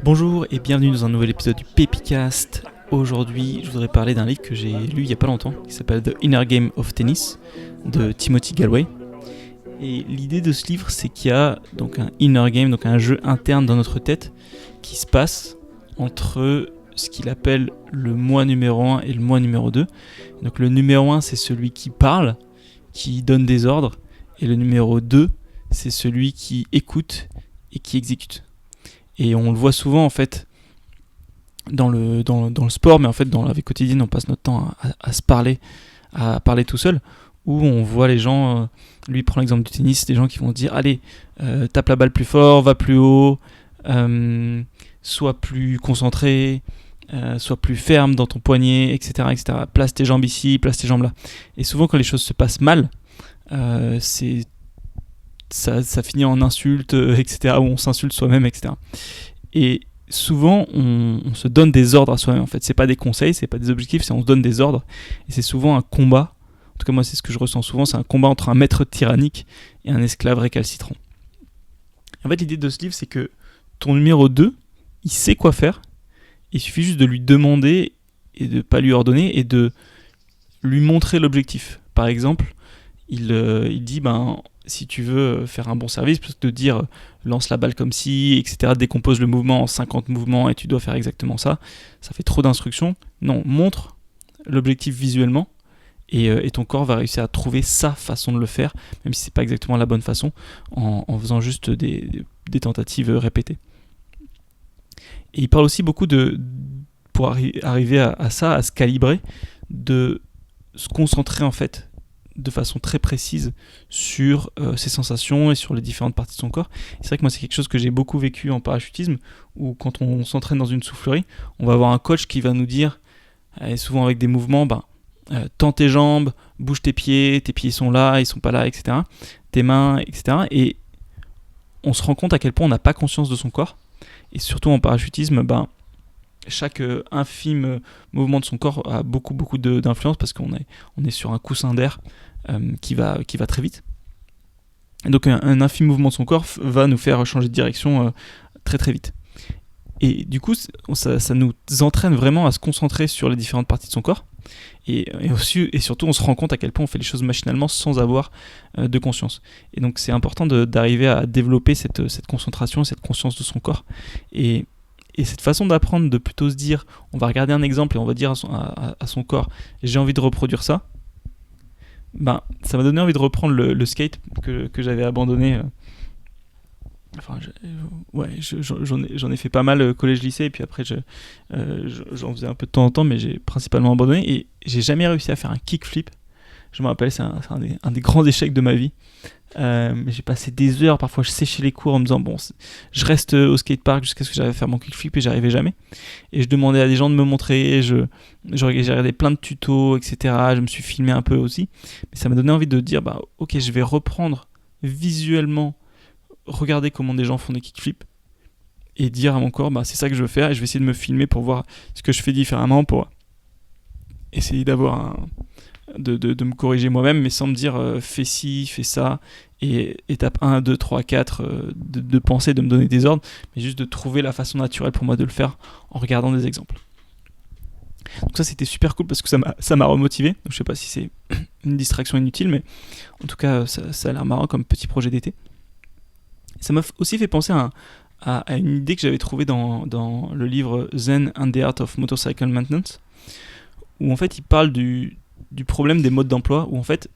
Bonjour et bienvenue dans un nouvel épisode du Pepicast. Aujourd'hui, je voudrais parler d'un livre que j'ai lu il n'y a pas longtemps, qui s'appelle The Inner Game of Tennis, de Timothy Gallwey. Et l'idée de ce livre, c'est qu'il y a donc un inner game, donc un jeu interne dans notre tête, qui se passe entre ce qu'il appelle le moi numéro 1 et le moi numéro 2. Donc le numéro 1, c'est celui qui parle, qui donne des ordres, et le numéro 2, c'est celui qui écoute et qui exécute. Et on le voit souvent en fait dans le sport, mais en fait dans la vie quotidienne, on passe notre temps à se parler, à parler tout seul, où on voit les gens, lui prend l'exemple du tennis, des gens qui vont dire allez, tape la balle plus fort, va plus haut, sois plus concentré, sois plus ferme dans ton poignet, etc., etc. Place tes jambes ici, place tes jambes là. Et souvent quand les choses se passent mal, ça finit en insultes, etc., où on s'insulte soi-même, etc. Et souvent, on se donne des ordres à soi-même. En fait, c'est pas des conseils, c'est pas des objectifs, c'est on se donne des ordres. Et c'est souvent un combat. En tout cas, moi, c'est ce que je ressens souvent. C'est un combat entre un maître tyrannique et un esclave récalcitrant. En fait, l'idée de ce livre, c'est que ton numéro 2, il sait quoi faire. Il suffit juste de lui demander et de pas lui ordonner et de lui montrer l'objectif. Par exemple, il dit si tu veux faire un bon service, plutôt que de dire lance la balle comme ci, etc., décompose le mouvement en 50 mouvements et tu dois faire exactement ça, ça fait trop d'instructions. Non, montre l'objectif visuellement et ton corps va réussir à trouver sa façon de le faire, même si c'est pas exactement la bonne façon, en faisant juste des tentatives répétées. Et il parle aussi beaucoup pour arriver à ça, à se calibrer, de se concentrer en fait de façon très précise sur ses sensations et sur les différentes parties de son corps. Et c'est vrai que moi c'est quelque chose que j'ai beaucoup vécu en parachutisme, où quand on s'entraîne dans une soufflerie, on va avoir un coach qui va nous dire, et souvent avec des mouvements, tends tes jambes, bouge tes pieds sont là, ils sont pas là, etc. Tes mains, etc. Et on se rend compte à quel point on n'a pas conscience de son corps. Et surtout en parachutisme, chaque infime mouvement de son corps a beaucoup d'influence parce qu'on est sur un coussin d'air qui va très vite. Et donc un infime mouvement de son corps va nous faire changer de direction très vite. Et du coup, ça nous entraîne vraiment à se concentrer sur les différentes parties de son corps. Et surtout, on se rend compte à quel point on fait les choses machinalement sans avoir de conscience. Et donc c'est important d'arriver à développer cette concentration, cette conscience de son corps. Et cette façon d'apprendre, de plutôt se dire, on va regarder un exemple et on va dire à son corps, j'ai envie de reproduire ça, ça m'a donné envie de reprendre le skate que j'avais abandonné. J'en ai fait pas mal collège-lycée, et puis après j'en faisais un peu de temps en temps, mais j'ai principalement abandonné, et j'ai jamais réussi à faire un kickflip. Je me rappelle, c'est un des grands échecs de ma vie. J'ai passé des heures, parfois je séchais les cours en me disant je reste au skatepark jusqu'à ce que j'arrive à faire mon kickflip, et j'arrivais jamais. Et je demandais à des gens de me montrer, j'ai regardé plein de tutos, etc. Je me suis filmé un peu aussi. Mais ça m'a donné envie de dire ok, je vais reprendre visuellement, regarder comment des gens font des kickflips et dire à mon corps c'est ça que je veux faire, et je vais essayer de me filmer pour voir ce que je fais différemment, pour essayer de me corriger moi-même, mais sans me dire fais ci, fais ça, et étape 1, 2, 3, 4 de penser, de me donner des ordres, mais juste de trouver la façon naturelle pour moi de le faire en regardant des exemples. Donc ça, c'était super cool parce que ça m'a remotivé. Donc je sais pas si c'est une distraction inutile, mais en tout cas ça a l'air marrant comme petit projet d'été. Ça m'a aussi fait penser à une idée que j'avais trouvée dans le livre Zen and the Art of Motorcycle Maintenance, où en fait il parle du problème des modes d'emploi, où en fait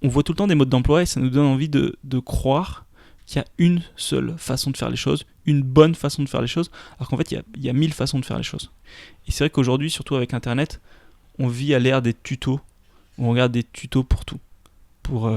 on voit tout le temps des modes d'emploi et ça nous donne envie de croire qu'il y a une seule façon de faire les choses, une bonne façon de faire les choses, alors qu'en fait il y a 1000 façons de faire les choses. Et c'est vrai qu'aujourd'hui, surtout avec internet, on vit à l'ère des tutos, où on regarde des tutos pour tout, pour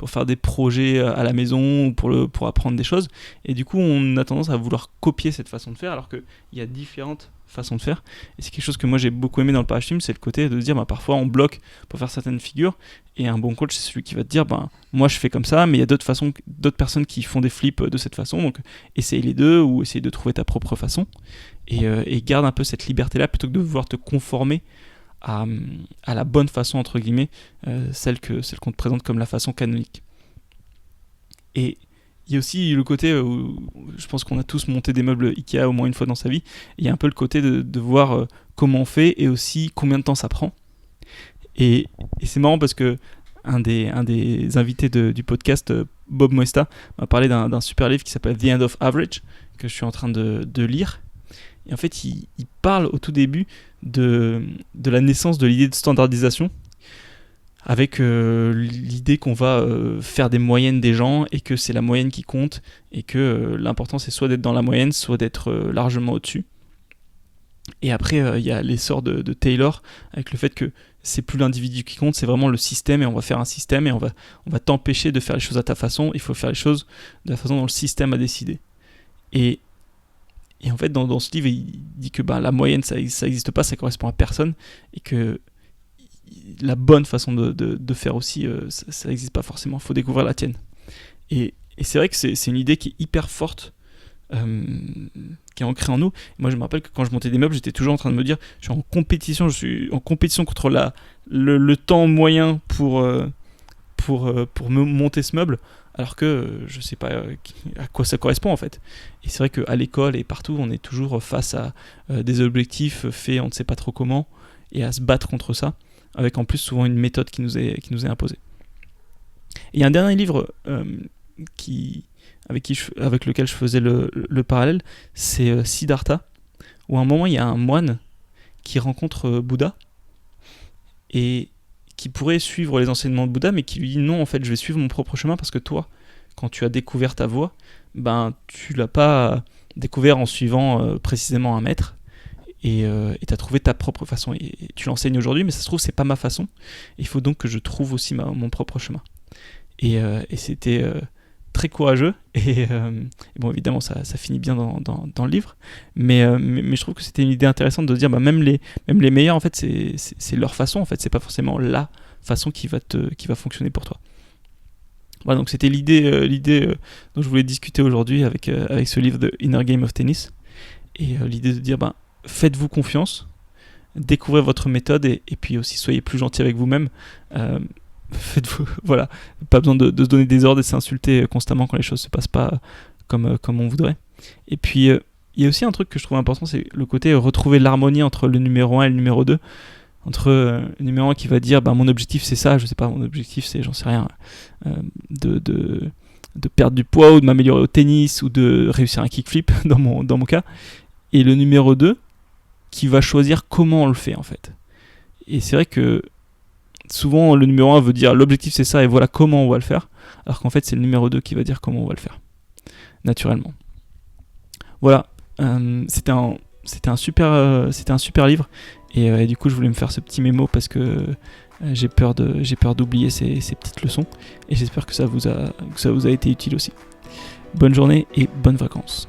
faire des projets à la maison, ou pour apprendre des choses, et du coup on a tendance à vouloir copier cette façon de faire, alors qu'il y a différentes façon de faire. Et c'est quelque chose que moi j'ai beaucoup aimé dans le parachutisme, c'est le côté de se dire parfois on bloque pour faire certaines figures, et un bon coach c'est celui qui va te dire moi je fais comme ça, mais il y a d'autres personnes qui font des flips de cette façon, donc essaye les deux, ou essaye de trouver ta propre façon, et garde un peu cette liberté là plutôt que de vouloir te conformer à la bonne façon entre guillemets, celle qu'on te présente comme la façon canonique. Et il y a aussi le côté où je pense qu'on a tous monté des meubles Ikea au moins une fois dans sa vie. Il y a un peu le côté de voir comment on fait et aussi combien de temps ça prend. Et c'est marrant parce que un des invités du podcast, Bob Moesta, m'a parlé d'un super livre qui s'appelle The End of Average, que je suis en train de lire. Et en fait, il parle au tout début de la naissance de l'idée de standardisation, avec l'idée qu'on va faire des moyennes des gens et que c'est la moyenne qui compte et que l'important c'est soit d'être dans la moyenne, soit d'être largement au-dessus. Et après, il y a l'essor de Taylor avec le fait que c'est plus l'individu qui compte, c'est vraiment le système et on va faire un système et on va t'empêcher de faire les choses à ta façon, il faut faire les choses de la façon dont le système a décidé. Et en fait, dans ce livre, il dit que la moyenne, ça n'existe pas, ça correspond à personne et que la bonne façon de faire aussi, ça n'existe pas forcément, il faut découvrir la tienne. Et c'est vrai que c'est une idée qui est hyper forte, qui est ancrée en nous. Et moi je me rappelle que quand je montais des meubles, j'étais toujours en train de me dire, je suis en compétition contre le temps moyen pour me monter ce meuble, alors que je sais pas à quoi ça correspond en fait. Et c'est vrai qu'à l'école et partout, on est toujours face à des objectifs faits on ne sait pas trop comment, et à se battre contre ça, avec en plus souvent une méthode qui nous est imposée. Et il y a un dernier livre avec lequel je faisais le parallèle, c'est Siddhartha, où à un moment il y a un moine qui rencontre Bouddha, et qui pourrait suivre les enseignements de Bouddha, mais qui lui dit non, en fait je vais suivre mon propre chemin, parce que toi, quand tu as découvert ta voie, tu l'as pas découvert en suivant précisément un maître, et tu as trouvé ta propre façon, et tu l'enseignes aujourd'hui, mais ça se trouve c'est pas ma façon, il faut donc que je trouve aussi mon propre chemin. Et c'était très courageux, et bon évidemment ça finit bien dans le livre, mais je trouve que c'était une idée intéressante de dire même les meilleurs en fait c'est leur façon, en fait c'est pas forcément la façon qui va fonctionner pour toi. Voilà, donc c'était l'idée dont je voulais discuter aujourd'hui avec ce livre de Inner Game of Tennis, et l'idée de dire faites-vous confiance, découvrez votre méthode, et puis aussi soyez plus gentil avec vous-même. Faites-vous, voilà, pas besoin de se donner des ordres et de s'insulter constamment quand les choses se passent pas comme on voudrait. Et puis il y a aussi un truc que je trouve important, c'est le côté retrouver l'harmonie entre le numéro 1 et le numéro 2, entre le numéro 1 qui va dire mon objectif c'est ça, je sais pas, mon objectif c'est, j'en sais rien, de perdre du poids ou de m'améliorer au tennis ou de réussir un kickflip dans mon cas, et le numéro 2 qui va choisir comment on le fait en fait. Et c'est vrai que souvent le numéro 1 veut dire l'objectif c'est ça et voilà comment on va le faire, alors qu'en fait c'est le numéro 2 qui va dire comment on va le faire naturellement. Voilà, c'était un super livre, et du coup je voulais me faire ce petit mémo parce que j'ai peur d'oublier ces petites leçons, et j'espère que ça vous a été utile aussi. Bonne journée et bonnes vacances.